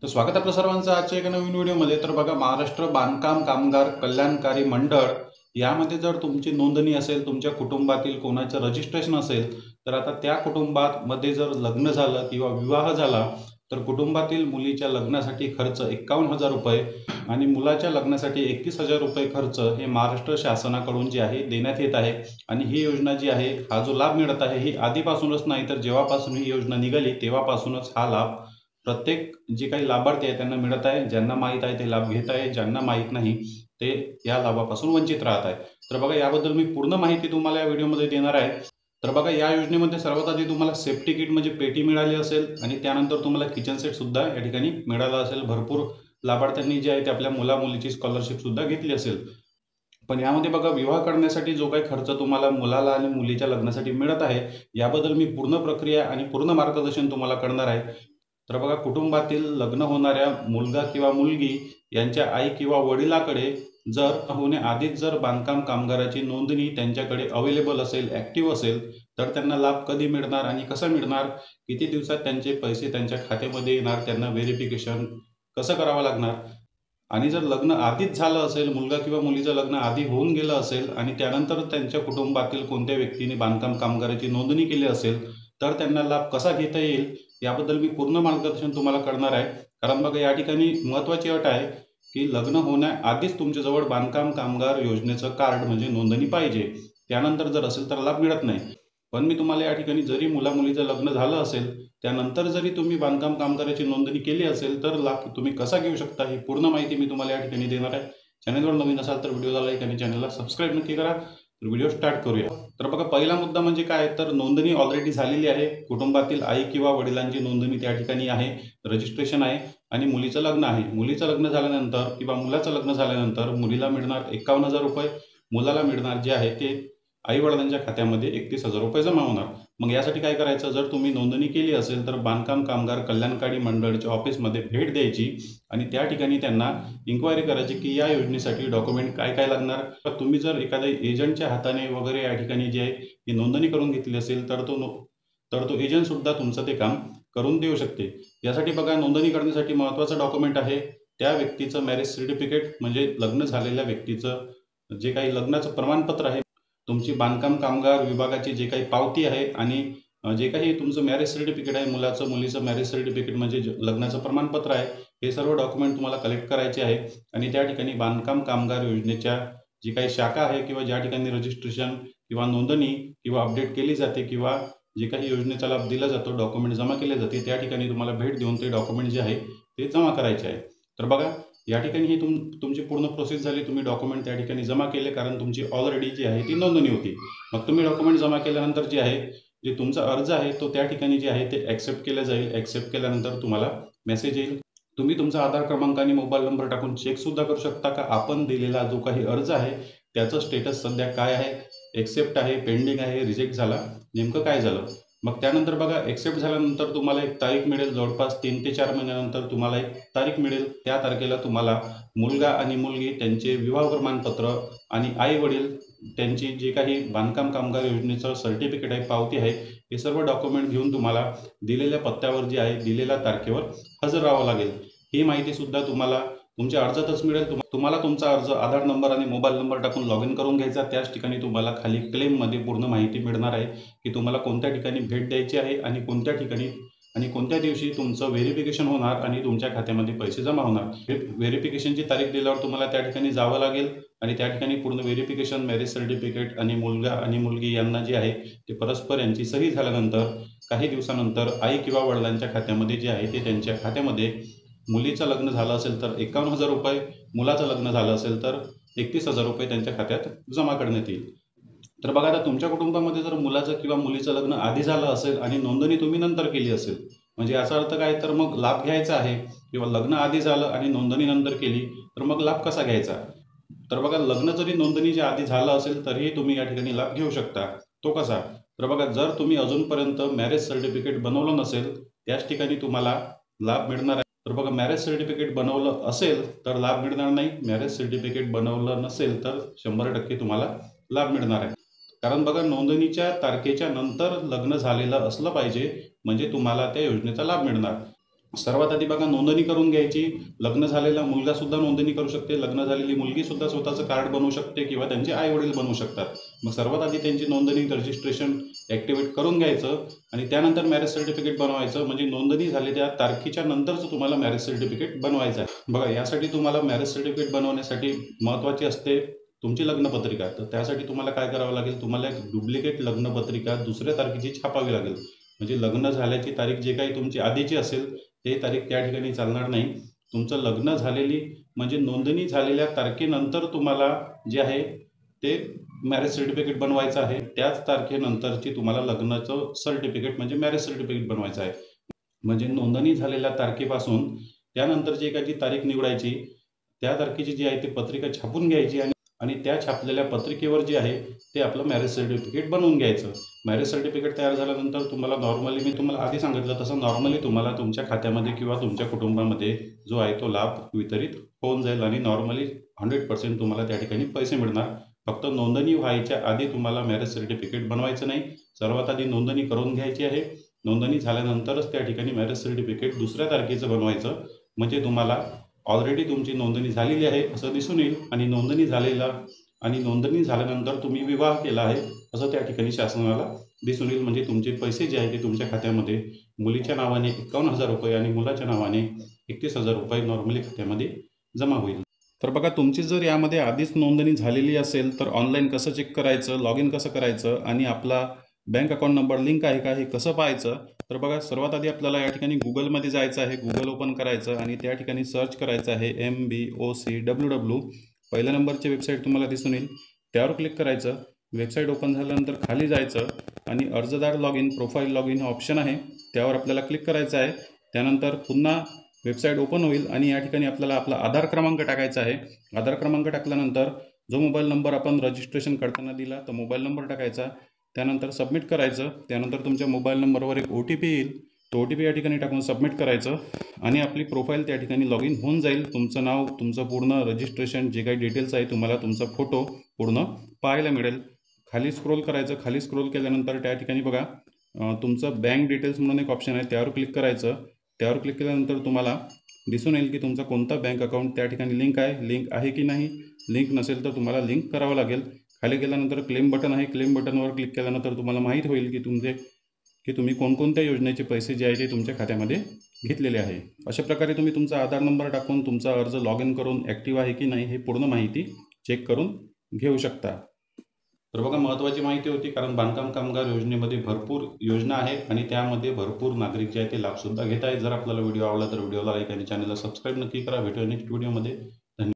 तर स्वागत आहे आपल्या सर्वांचं आजच्या एका नवीन व्हिडिओमध्ये। तर बघा, महाराष्ट्र बांधकाम कामगार कल्याणकारी मंडळ यामध्ये जर तुमची नोंदणी असेल, तुमच्या कुटुंबातील कोणाचं रजिस्ट्रेशन असेल, तर आता त्या कुटुंबामध्ये जर लग्न झालं किंवा विवाह झाला तर कुटुंबातील मुलीच्या लग्नासाठी खर्च 51,000 रुपये आणि मुलाच्या लग्नासाठी 31,000 रुपये खर्च हे महाराष्ट्र शासनाकडून जे आहे देण्यात येत आहे। आणि ही योजना जी आहे, हा जो लाभ मिळत आहे, ही आधीपासूनच नाही तर जेव्हापासून ही योजना निघाली तेव्हापासूनच हा लाभ प्रत्येक जे काही लाभार्थी आहेत त्यांना मिळत आहे। ज्यांना माहीत आहे ते लाभ घेत आहे, ज्यांना माहीत नाही ते या लाभापासून वंचित राहत आहे। तर बघा, याबद्दल मी पूर्ण माहिती तुम्हाला या व्हिडिओमध्ये देणार आहे। तर बघा, या योजनेमध्ये सर्वात आधी तुम्हाला सेफ्टी किट म्हणजे पेटी मिळाली असेल आणि त्यानंतर तुम्हाला किचन सेट सुद्धा या ठिकाणी मिळाला असेल। भरपूर लाभार्थ्यांनी जे आहे ते आपल्या मुला-मुलीची स्कॉलरशिप सुद्धा घेतली असेल। पण यामध्ये बघा, विवाह करण्यासाठी जो काही खर्च तुम्हाला मुलाला आणि मुलीच्या लग्नासाठी मिळत आहे, याबद्दल मी पूर्ण प्रक्रिया आणि पूर्ण मार्गदर्शन तुम्हाला करणार आहे। तर बघा, कुटुंबातील लग्न होणाऱ्या मुलगा किंवा मुलगी यांच्या आई किंवा वडिलाकडे जर होण्याआधीच जर बांधकाम कामगाराची नोंदणी त्यांच्याकडे अवेलेबल असेल, ॲक्टिव्ह असेल, तर त्यांना लाभ कधी मिळणार आणि कसा मिळणार, किती दिवसात त्यांचे पैसे त्यांच्या खात्यामध्ये येणार, त्यांना व्हेरिफिकेशन कसं करावं लागणार आणि जर लग्न आधीच झालं असेल, मुलगा किंवा मुलीचं लग्न आधी होऊन गेलं असेल आणि त्यानंतर त्यांच्या कुटुंबातील कोणत्या व्यक्तीने बांधकाम कामगाराची नोंदणी केली असेल, तर त्यांना लाभ कसा घेता येईल याबद्दल मी पूर्ण मार्गदर्शन तुम्हाला करणार आहे। कारण बघा, या ठिकाणी महत्त्वाची अट आहे की लग्न होण्याआधीच तुमच्याजवळ बांधकाम कामगार योजनेचं कार्ड म्हणजे नोंदणी पाहिजे। त्यानंतर जर असेल तर लाभ मिळत नाही। पण मी तुम्हाला या ठिकाणी जरी मुला-मुलीचं लग्न झालं असेल, त्यानंतर जरी तुम्ही बांधकाम कामगाराची नोंदणी केली असेल, तर लाभ तुम्ही कसा घेऊ शकता ही पूर्ण माहिती मी तुम्हाला या ठिकाणी देणार आहे। चॅनलवर नवीन असाल तर व्हिडिओला लाईक आणि चॅनलला सबस्क्राईब नक्की करा। तर व्हिडिओ स्टार्ट करूया। तर बघा, पहिला मुद्दा म्हणजे काय, तर नोंदणी ऑलरेडी झालेली आहे। कुटुंबातील आई किंवा वडिलांची नोंदणी त्या ठिकाणी आहे, रजिस्ट्रेशन आहे आणि मुलीचं लग्न आहे। मुलीचं लग्न झाल्यानंतर किंवा मुलाचं लग्न झाल्यानंतर मुलीला मिळणार 51,000 रुपये, मुलाला मिळणार जे आहे ते आई-वडिलांच्या खात्यामध्ये 31,000 रुपये जमा होणार। मग यासाठी काय करायचं, जर तुम्ही नोंदणी केली असेल तर बांधकाम कामगार कल्याणकारी मंडळाच्या ऑफिसमध्ये भेट द्यायची आणि त्या ठिकाणी त्यांना इन्क्वायरी करायची की या योजनेसाठी डॉक्युमेंट काय काय लागणार। तर तुम्ही जर एखाद्या एजंटच्या हाताने वगैरे या ठिकाणी जे आहे ही नोंदणी करून घेतली असेल तर तो एजंटसुद्धा तुमचं ते काम करून देऊ शकते। यासाठी बघा, नोंदणी करण्यासाठी महत्त्वाचं डॉक्युमेंट आहे त्या व्यक्तीचं मॅरेज सर्टिफिकेट म्हणजे लग्न झालेल्या व्यक्तीचं जे काही लग्नाचं प्रमाणपत्र आहे, तुमची बांधकाम कामगार विभागाची जे काही पावती आहे आणि जे काही तुमचं मॅरेज सर्टिफिकेट आहे, मुलाचं मुलीचं मॅरेज सर्टिफिकेट म्हणजे लग्नाचं प्रमाणपत्र आहे, हे सर्व डॉक्युमेंट तुम्हाला कलेक्ट करायचे आहे। आणि त्या ठिकाणी बांधकाम कामगार योजनेच्या जी काही शाखा आहे किंवा ज्या ठिकाणी रजिस्ट्रेशन किंवा नोंदणी किंवा अपडेट केली जाते किंवा जे काही योजनेचा लाभ दिला जातो, डॉक्युमेंट जमा केले जाते, त्या ठिकाणी तुम्हाला भेट देऊन ते डॉक्युमेंट जे आहे ते जमा करायचे आहे। तर बघा, या ठिकाणी ही तुमची पूर्ण प्रोसेस झाली। तुम्ही डॉक्युमेंट त्या ठिकाणी जमा केले कारण तुमची ऑलरेडी जी आहे ती नोंदणी होती। मग तुम्ही डॉक्युमेंट जमा केल्यानंतर जे आहे, जे तुमचा अर्ज आहे तो त्या ठिकाणी जे आहे ते ॲक्सेप्ट केला जाईल। ॲक्सेप्ट केल्यानंतर तुम्हाला मेसेज येईल। तुम्ही तुमचा आधार क्रमांक आणि मोबाईल नंबर टाकून चेकसुद्धा करू शकता का आपण दिलेला जो काही अर्ज आहे त्याचं स्टेटस सध्या काय आहे, ॲक्सेप्ट आहे, पेंडिंग आहे, रिजेक्ट झाला, नेमकं काय झालं। मग त्यानंतर बघा, ॲक्सेप्ट झाल्यानंतर तुम्हाला एक तारीख मिळेल, जवळपास 3 ते 4 महिन्यानंतर तुम्हाला एक तारीख मिळेल। त्या तारखेला तुम्हाला मुलगा आणि मुलगी त्यांचे विवाह प्रमाणपत्र आणि आई-वडील त्यांची जे काही बांधकाम कामगार योजनेचं सर्टिफिकेट आहे, पावती आहे, हे सर्व डॉक्युमेंट घेऊन तुम्हाला दिलेल्या पत्त्यावर जे आहे, दिलेल्या तारखेवर हजर राहावं लागेल। ही माहितीसुद्धा तुम्हाला तुमच्या अर्जातच मिळेल। तुम्हाला तुमचा अर्ज, आधार नंबर आणि मोबाईल नंबर टाकून लॉग इन करून घ्यायचा। त्याच ठिकाणी तुम्हाला खाली क्लेममध्ये पूर्ण माहिती मिळणार आहे की तुम्हाला कोणत्या ठिकाणी भेट द्यायची आहे आणि कोणत्या ठिकाणी आणि कोणत्या दिवशी तुमचं व्हेरिफिकेशन होणार आणि तुमच्या खात्यामध्ये पैसे जमा होणार। व्हेरिफिकेशनची तारीख दिल्यावर तुम्हाला त्या ठिकाणी जावं लागेल आणि त्या ठिकाणी पूर्ण व्हेरिफिकेशन, मॅरेज सर्टिफिकेट आणि मुलगा आणि मुलगी यांना जे आहे ते परस्पर यांची सही झाल्यानंतर काही दिवसानंतर आई किंवा वडिलांच्या खात्यामध्ये जे आहे ते त्यांच्या खात्यामध्ये, मुलीचं लग्न झालं असेल तर 51,000 रुपये, मुलाचं लग्न झालं असेल तर 31,000 रुपये त्यांच्या खात्यात जमा करण्यात येईल। तर बघा, आता तुमच्या कुटुंबामध्ये जर मुलाचं किंवा मुलीचं लग्न आधी झालं असेल आणि नोंदणी तुम्ही नंतर केली असेल, म्हणजे याचा अर्थ काय, तर मग लाभ घ्यायचा आहे किंवा लग्न आधी झालं आणि नोंदणी नंतर केली तर मग लाभ कसा घ्यायचा। तर बघा, लग्न जरी नोंदणीच्या आधी झालं असेल तरीही तुम्ही या ठिकाणी लाभ घेऊ शकता। तो कसा, तर बघा, जर तुम्ही अजूनपर्यंत मॅरेज सर्टिफिकेट बनवलं नसेल त्याच ठिकाणी तुम्हाला लाभ मिळणार आहे। तर बघा, मॅरेज सर्टिफिकेट बनवलं असेल तर लाभ मिळणार नाही, मॅरेज सर्टिफिकेट बनवलं नसेल तर 100% तुम्हाला लाभ मिळणार आहे। कारण बघा, नोंदणीच्या तारखेच्या नंतर लग्न झालेलं असलं पाहिजे म्हणजे तुम्हाला त्या योजनेचा लाभ मिळणार। सर्वात आधी बघा नोंदणी करून घ्यायची. लग्न झालेला मुलगा सुद्धा नोंदणी करू शकते, लग्न झालेली मुलगी सुद्धा स्वतःचं कार्ड बनवू शकते किंवा त्यांचे आई वडील बनवू शकतात. मग सर्वात आधी त्यांची नोंदणी रजिस्ट्रेशन ॲक्टिवेट करून घ्यायचं आणि त्यानंतर मॅरेज सर्टिफिकेट बनवायचं. म्हणजे नोंदणी झालेल्या तारखेच्या नंतरच तुम्हाला मॅरेज सर्टिफिकेट बनवायचं आहे. बघा यासाठी तुम्हाला मॅरेज सर्टिफिकेट बनवण्यासाठी महत्त्वाची असते तुमची लग्नपत्रिका. तर त्यासाठी तुम्हाला काय करावं लागेल, तुम्हाला एक डुप्लिकेट लग्नपत्रिका दुसऱ्या तारखेची छापावी लागेल. म्हणजे लग्न झाल्याची तारीख जे काही तुमची आधीची असेल ते तारीख त्या ठिकाणी चालणार नाही. तुमचं लग्न झालेली म्हणजे नोंदणी झालेल्या तारखेनंतर तुम्हाला जे आहे ते मॅरेज सर्टिफिकेट बनवायचं आहे. त्याच तारखेनंतरची तुम्हाला लग्नाचं सर्टिफिकेट म्हणजे मॅरेज सर्टिफिकेट बनवायचं आहे. म्हणजे नोंदणी झालेल्या तारखेपासून त्यानंतरची एखादी तारीख निवडायची, त्या तारखेची जी आहे ती पत्रिका छापून घ्यायची आणि त्या छापलेल्या पत्रिकेवर जे आहे ते आपलं मॅरेज सर्टिफिकेट बनवून घ्यायचं. मॅरेज सर्टिफिकेट तयार झाल्यानंतर तुम्हाला नॉर्मली मी तुम्हाला आधी सांगितलं तसं नॉर्मली तुम्हाला तुमच्या खात्यामध्ये किंवा तुमच्या कुटुंबामध्ये जो आहे तो लाभ वितरित होऊन जाईल आणि नॉर्मली 100% तुम्हाला त्या ठिकाणी पैसे मिळणार. फक्त नोंदणी व्हायच्या आधी तुम्हाला मॅरेज सर्टिफिकेट बनवायचं नाही. सर्वात आधी नोंदणी करून घ्यायची आहे. नोंदणी झाल्यानंतरच त्या ठिकाणी मॅरेज सर्टिफिकेट दुसऱ्या तारखेचं बनवायचं. म्हणजे तुम्हाला ऑलरेडी तुमची नोंदणी झालेली आहे असं दिसून येईल आणि नोंदणी झाल्यानंतर तुम्ही विवाह केला आहे असं त्या ठिकाणी शासनाला दिसून येईल. म्हणजे तुमचे पैसे जे आहे ते तुमच्या खात्यामध्ये मुलीच्या नावाने 51,000 रुपये आणि मुलाच्या नावाने 31,000 रुपये नॉर्मली खात्यामध्ये जमा होईल. तर बघा तुमची जर यामध्ये आधीच नोंदणी झालेली असेल तर ऑनलाईन कसं चेक करायचं, लॉग इन कसं करायचं आणि आपला बँक अकाउंट नंबर लिंक आहे का हे कसं पाहायचं. तर बघा सर्वात आधी आपल्याला या ठिकाणी गुगलमध्ये जायचं आहे. गुगल ओपन करायचं आणि त्या ठिकाणी सर्च करायचं आहे MBOCWW. पहिल्या नंबरची वेबसाईट तुम्हाला दिसून येईल, त्यावर क्लिक करायचं. वेबसाईट ओपन झाल्यानंतर खाली जायचं आणि अर्जदार log in profile log in option आहे त्यावर आपल्याला क्लिक करायचं आहे. त्यानंतर पुन्हा वेबसाईट ओपन होईल आणि या ठिकाणी आपल्याला आपला आधार क्रमांक टाकायचा आहे. आधार क्रमांक टाकल्यानंतर जो मोबाईल नंबर आपण रजिस्ट्रेशन करताना दिला तो मोबाईल नंबर टाकायचा. त्यानंतर सबमिट करायचं. त्यानंतर तुमच्या मोबाईल नंबरवर एक OTP येईल, तो OTP या ठिकाणी टाकून सबमिट करायचं आणि आपली प्रोफाईल त्या ठिकाणी लॉग इन होऊन जाईल. तुमचं नाव, तुमचं पूर्ण रजिस्ट्रेशन जे काही डिटेल्स आहे, तुम्हाला तुमचा फोटो पूर्ण पाहायला मिळेल. खाली स्क्रोल करायचं. खाली स्क्रोल केल्यानंतर त्या ठिकाणी बघा तुमचं बँक डिटेल्स म्हणून एक ऑप्शन आहे, त्यावर क्लिक करायचं. त्यावर क्लिक केल्यानंतर तुम्हाला दिसून येईल की तुमचा कोणता बँक अकाउंट त्या ठिकाणी लिंक आहे की नाही. लिंक नसेल तर तुम्हाला लिंक करावं लागेल. खाली गेल्यानंतर क्लेम बटन आहे, क्लेम बटनवर क्लिक केल्यानंतर तुम्हाला माहीत होईल की तुम्ही कोणकोणत्या योजनेचे पैसे जे आहे ते तुमच्या खात्यामध्ये घेतलेले आहे. अशा प्रकारे तुम्ही तुमचा आधार नंबर टाकून तुमचा अर्ज लॉग इन करून ॲक्टिव्ह आहे की नाही हे पूर्ण माहिती चेक करून घेऊ शकता. तर बघा महत्त्वाची माहिती होती, कारण बांधकाम कामगार योजनेमध्ये भरपूर योजना आहेत आणि त्यामध्ये भरपूर नागरिक जे आहे ते लाभसुद्धा घेत आहेत. जर आपल्याला व्हिडिओ आवडला तर व्हिडिओला लाईक आणि चॅनलला सबस्क्राईब नक्की करा. भेटूया नेक्स्ट व्हिडिओमध्ये.